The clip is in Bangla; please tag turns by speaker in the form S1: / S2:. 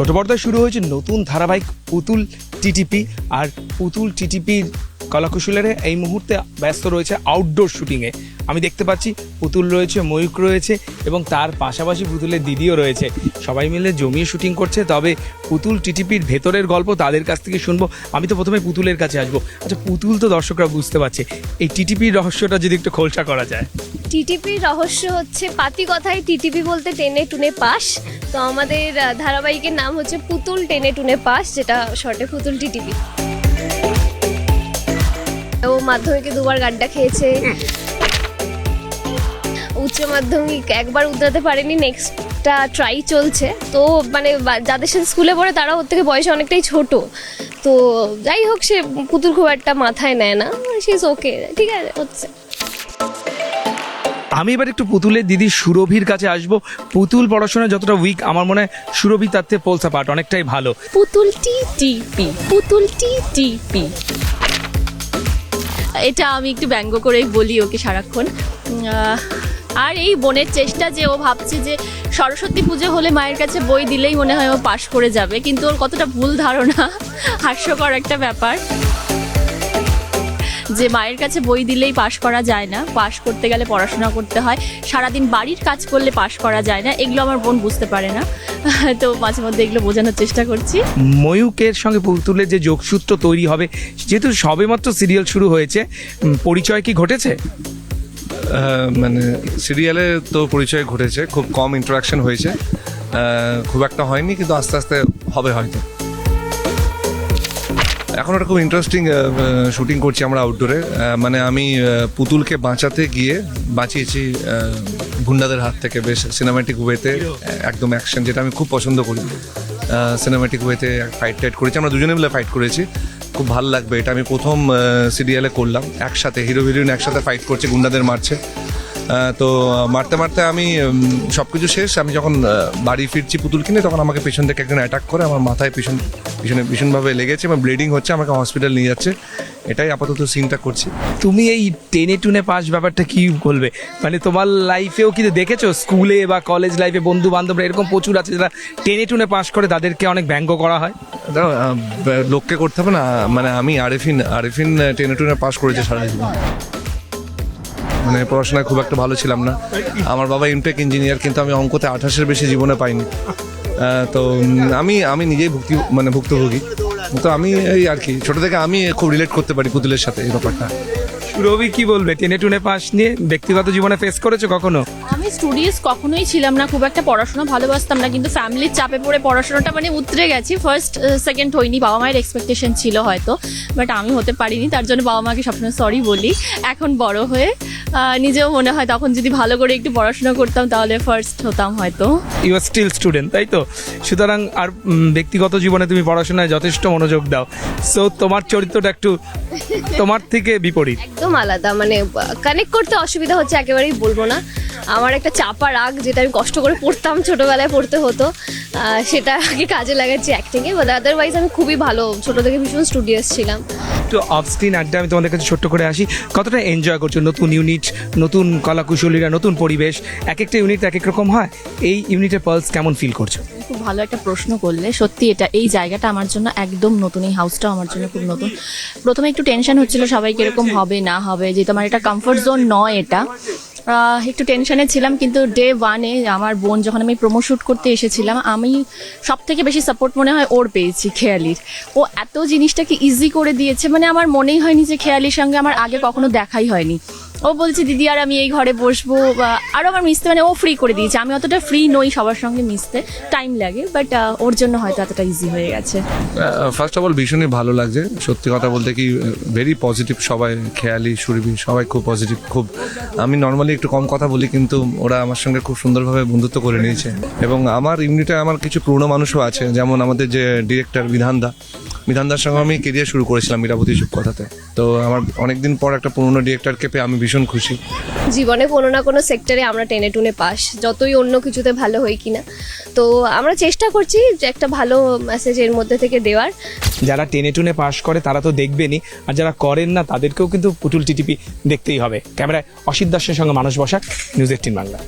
S1: ছোট পর্দায় শুরু হয়েছে নতুন ধারাবাহিক পুতুল টিটিপি। আর পুতুল টিটিপির কলাকুশলীরা এই মুহূর্তে ব্যস্ত রয়েছে আউটডোর শুটিংয়ে। আমি দেখতে পাচ্ছি পুতুল রয়েছে, ময়ূক রয়েছে এবং তার পাশাপাশি পুতুলের দিদিও রয়েছে। সবাই মিলে জমিয়ে শুটিং করছে। তবে পুতুল টিটিপির ভেতরের গল্প তাদের কাছ থেকে শুনবো। আমি তো প্রথমে পুতুলের কাছে আসবো। আচ্ছা, পুতুল তো দর্শকরা বুঝতে পারছে, এই টিটিপির রহস্যটা যদি একটু খোলসা করা যায়।
S2: টিটিপির রহস্য হচ্ছে পাতি কথায় টিটিপি বলতে টেনে টুনে পাস। তো আমাদের ধারাবাহিকের নাম হচ্ছে পুতুল টেনে টুনে পাস, যেটা শর্টে পুতুল টিটিপি। ও মাধ্যমিকে দুবার গাড্ডা খেয়েছে, উচ্চ মাধ্যমিক একবার উতরাতে পারেনি, নেক্সটটা ট্রাই চলছে। তো মানে যাদের সাথে স্কুলে পড়ে তারা ওর থেকে বয়সে অনেকটাই ছোট। তো যাই হোক, সে পুতুল খুব একটা মাথায় নেয় না, সে ওকে ঠিক আছে হচ্ছে।
S1: আমি এবার একটু পুতুলের দিদি সুরভির কাছে আসবো। পুতুল পড়াশোনা যতটা উইক, আমার মনে হয় সুরভি তার থেকে পোলসা পার্ট অনেকটাই ভালো।
S3: পুতুল টিটিপি, পুতুল টিটিপি, এটা আমি একটু ব্যঙ্গ করেই বলি ওকে সারাক্ষণ। আর এই বোনের চেষ্টা যে ও ভাবছে যে সরস্বতী পুজো হলে মায়ের কাছে বই দিলেই মনে হয় ও পাশ করে যাবে, কিন্তু ওর কতটা ভুল ধারণা, হাস্যকর একটা ব্যাপার যে মায়ের কাছে বই দিলেই পাশ করা যায় না, পাশ করতে গেলে পড়াশোনা করতে হয়, সারাদিন বাড়ির কাজ করলে পাশ করা যায় না। এগুলো আমার বোন বুঝতে পারে না, তো মাঝে মধ্যে এগুলো বোঝানোর চেষ্টা করছি।
S1: ময়ূকের সঙ্গে পুতুলের যে যোগসূত্র তৈরি হবে, যেহেতু সবেমাত্র সিরিয়াল শুরু হয়েছে, পরিচয় কি ঘটেছে?
S4: মানে সিরিয়ালে তো পরিচয় ঘটেছে, খুব কম ইন্টারাকশন হয়েছে, খুব একটা হয়নি, কিন্তু আস্তে আস্তে হবে হয়তো। এখন একটা খুব ইন্টারেস্টিং শুটিং করছি আমরা আউটডোরে। মানে আমি পুতুলকে বাঁচাতে গিয়ে বাঁচিয়েছি গুন্ডাদের হাত থেকে, বেশ সিনেম্যাটিক ওয়েতে, একদম অ্যাকশন, যেটা আমি খুব পছন্দ করি। সিনেম্যাটিক ওয়েতে ফাইট টাইট করেছি, আমরা দুজনে মিলে ফাইট করেছি, খুব ভালো লাগবে। এটা আমি প্রথম সিরিয়ালে করলাম একসাথে, হিরো হিরোইন একসাথে ফাইট করছে, গুন্ডাদের মারছে। তো মারতে মারতে আমি সব কিছু শেষ, আমি যখন বাড়ি ফিরছি পুতুল কিনে, তখন আমাকে পেছন থেকে একজন অ্যাটাক করে, আমার মাথায় পিছনে ভীষণভাবে লেগেছে এবং ব্লিডিং হচ্ছে, আমাকে হসপিটাল নিয়ে যাচ্ছে। এটাই আপাতত সিনটা করছি।
S1: তুমি এই টেনে টুনে পাস ব্যাপারটা কি বলবে? মানে তোমার লাইফেও কি দেখেছো, স্কুলে বা কলেজ লাইফে বন্ধু বান্ধবরা এরকম প্রচুর আছে যারা টেনে টুনে পাস করে, তাদেরকে অনেক ব্যঙ্গ করা হয়?
S4: লোককে করতে হবে না, মানে আমি আরেফিন টেনে টুনে পাস করেছে সারা জীবন। মানে পড়াশোনায় খুব একটা ভালো ছিলাম না, আমার বাবা এমটেক ইঞ্জিনিয়ার, কিন্তু আমি অঙ্কতে 28-এর বেশি জীবনে পাইনি। তো আমি নিজেই ভুক্তভোগী। তো আমি এই আর কি, ছোট থেকে আমি খুব রিলেট করতে পারি পুতুলের সাথে এই ব্যাপারটা।
S1: সুরভি কি বলবে টেনে টুনে পাস নিয়ে? ব্যক্তিগত জীবনে ফেস করেছো কখনো?
S3: আমি স্টুডিয়াস কখনোই ছিলাম না, খুব একটা পড়াশোনা ভালোবাসতাম না, কিন্তু ফ্যামিলির চাপে পড়ে পড়াশোনাটা মানে উতরে গেছি। ফার্স্ট সেকেন্ড হয়নি, বাবা মায়ের এক্সপেকটেশন ছিল হয়তো, বাট আমি হতে পারিনি, তার জন্য বাবা মাকে সবসময় সরি বলি। এখন বড় হয়ে নিজেও মনে হয় তখন যদি ভালো করে একটু পড়াশোনা করতাম তাহলে ফার্স্ট হতাম হয়তো।
S1: ইউ আর স্টিল স্টুডেন্ট, তাই তো? সুতরাং আর ব্যক্তিগত জীবনে তুমি পড়াশোনায় যথেষ্ট মনোযোগ দাও। সো তোমার চরিত্রটা একটু তোমার থেকে বিপরীত,
S2: একদম আলাদা, মানে কানেক্ট করতে অসুবিধা হচ্ছে, একেবারেই বলবো না। আমার একটা চাপা রাগ, যেটা আমি কষ্ট করে পড়তাম, ছোটোবেলায় পড়তে হতো, সেটা আগে কাজে লাগাচ্ছি অ্যাক্টিংয়ে। বাট আদারওয়াইজ আমি খুবই ভালো, ছোটো থেকে ভীষণ স্টুডিয়াস ছিলাম।
S1: একটু অফ স্ক্রিন আড্ডা আমি তোমাদের কাছে ছোট্ট করে আসি, কতটা এনজয় করছো? নতুন ইউনিট, নতুন কলাকুশলীরা, নতুন পরিবেশ, এক একটা ইউনিট এক এক রকম হয়। এই ইউনিটের পালস কেমন ফিল করছো?
S3: খুব ভালো একটা প্রশ্ন করলে, সত্যি এই জায়গাটা আমার জন্য একদম নতুন, এই হাউসটাও আমার জন্য খুব নতুন। প্রথমে একটু টেনশন হচ্ছিল সবাই কিরকম হবে না হবে, যেহেতু আমার এটা কমফোর্ট জোন নয়, এটা একটু টেনশনে ছিলাম। কিন্তু ডে ওয়ানে আমার বোন যখন আমি প্রোমো শ্যুট করতে এসেছিলাম, আমি সব থেকে বেশি সাপোর্ট মনে হয় ওর পেয়েছি, খেয়ালির। ও এত জিনিসটাকে ইজি করে দিয়েছে, মানে আমার মনেই হয়নি যে খেয়ালির সঙ্গে আমার আগে কখনো দেখাই হয়নি। ও বলছে দিদি আর আমি এই ঘরে বসবো, বা আরও আমার মিশতে, মানে ও ফ্রি করে দিয়েছে। আমি অতটা ফ্রি নই সবার সঙ্গে মিশতে, টাইম লাগে, বাট ওর জন্য হয়তো এতটা ইজি হয়ে গেছে।
S4: ফার্স্ট অফ অল ভীষণই ভালো লাগছে, সত্যি কথা বলতে কি ভেরি পজিটিভ সবাই, খেয়ালি, সুরভি সবাই খুব পজিটিভ। খুব আমি নর্মালি একটু কম কথা বলি, কিন্তু ওরা আমার সঙ্গে খুব সুন্দরভাবে বন্ধুত্ব করে নিয়েছে। এবং আমার ইউনিটে আমার কিছু পুরনো মানুষও আছে, যেমন আমাদের যে ডিরেক্টর বিধানদার সঙ্গে আমি কেরিয়ার শুরু করেছিলাম মীরাবতী কথাতে। তো আমার অনেকদিন পর একটা পুরনো ডিরেক্টরকে পেয়ে আমি ভীষণ খুশি।
S2: জীবনে কোনো না কোনো সেক্টরে আমরা টেনে টুনে পাস, যতই অন্য কিছুতে ভালো হই কিনা। তো আমরা চেষ্টা করছি যে একটা ভালো মেসেজ এর মধ্যে থেকে দেওয়ার।
S1: যারা টেনে টুনে পাস করে তারা তো দেখবেনই, আর যারা করেন না তাদেরকেও কিন্তু পুতুল টিটিপি দেখতেই হবে। ক্যামেরায় অসিত দাসের সঙ্গে মানুষ বসাক, নিউজ 18 বাংলা।